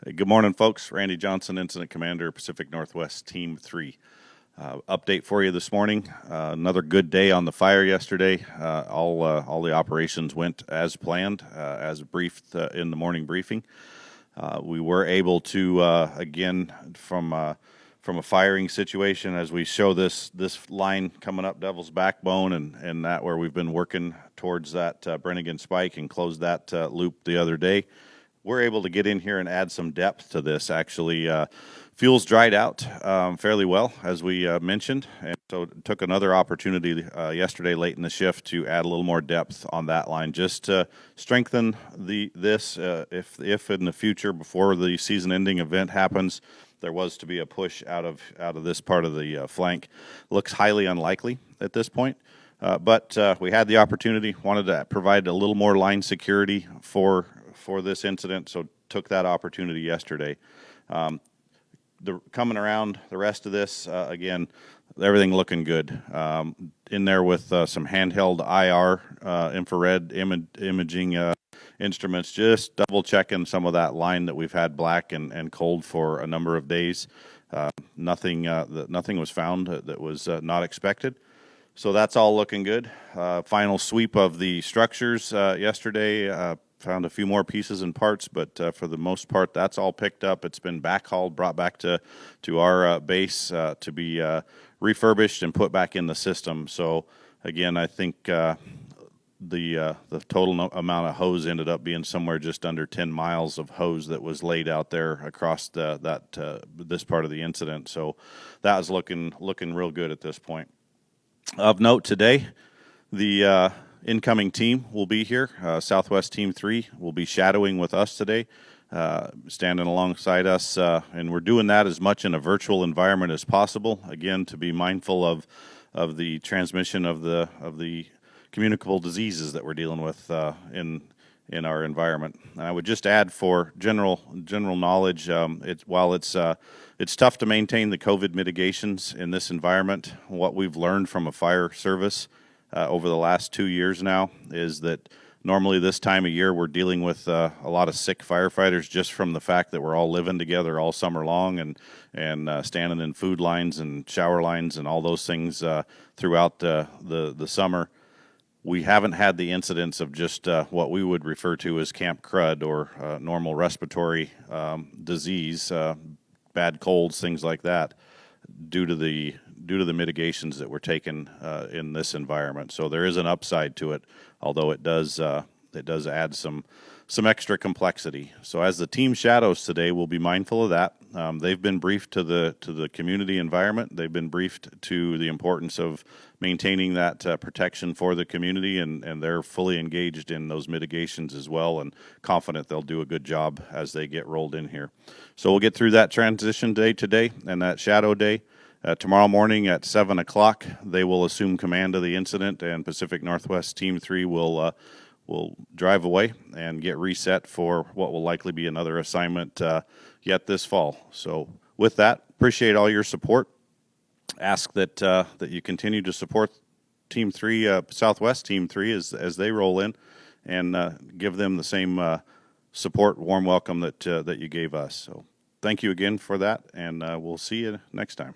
Hey, good morning, folks. Randy Johnson, Incident Commander, Pacific Northwest Team 3. Update for you this morning. Another good day on the fire yesterday. All the operations went as planned, as briefed in the morning briefing. We were able to, again, from a firing situation, as we show this line coming up Devil's Backbone and that where we've been working towards that Brennigan Spike and closed that loop the other day. We're able to get in here and add some depth to this. Actually, fuel's dried out fairly well, as we mentioned, and so took another opportunity yesterday late in the shift to add a little more depth on that line, just to strengthen this. If in the future, before the season-ending event happens, there was to be a push out of this part of the flank. Looks highly unlikely at this point. But we had the opportunity, wanted to provide a little more line security for this incident, so took that opportunity yesterday. Coming around the rest of this, again, everything looking good. In there with some handheld IR, infrared imaging instruments, just double checking some of that line that we've had black and cold for a number of days. Nothing was found that was not expected. So that's all looking good. Final sweep of the structures yesterday. Found a few more pieces and parts, but for the most part, that's all picked up. It's been backhauled, brought back to our base to be refurbished and put back in the system. So again, I think the total amount of hose ended up being somewhere just under 10 miles of hose that was laid out there across this part of the incident. So that was looking real good at this point. Of note today, the incoming team will be here. Southwest Team 3 will be shadowing with us today, standing alongside us, and we're doing that as much in a virtual environment as possible. Again, to be mindful of the transmission of the communicable diseases that we're dealing with in our environment. And I would just add, for general knowledge, while it's tough to maintain the COVID mitigations in this environment, what we've learned from a fire service over the last 2 years now is that normally this time of year we're dealing with a lot of sick firefighters, just from the fact that we're all living together all summer long and standing in food lines and shower lines and all those things throughout the summer. We haven't had the incidents of just what we would refer to as camp crud, or normal respiratory disease, bad colds, things like that, due to the mitigations that we're taking in this environment. So there is an upside to it, although it does add some extra complexity. So as the team shadows today, we'll be mindful of that. They've been briefed to the community environment. They've been briefed to the importance of maintaining that protection for the community, and they're fully engaged in those mitigations as well, and confident they'll do a good job as they get rolled in here. So we'll get through that transition day today and that shadow day. Tomorrow morning at 7 o'clock, they will assume command of the incident, and Pacific Northwest Team 3 will drive away and get reset for what will likely be another assignment yet this fall. So with that, appreciate all your support. Ask that you continue to support Team 3, Southwest Team 3, as they roll in, and give them the same support, warm welcome that you gave us. So thank you again for that, and we'll see you next time.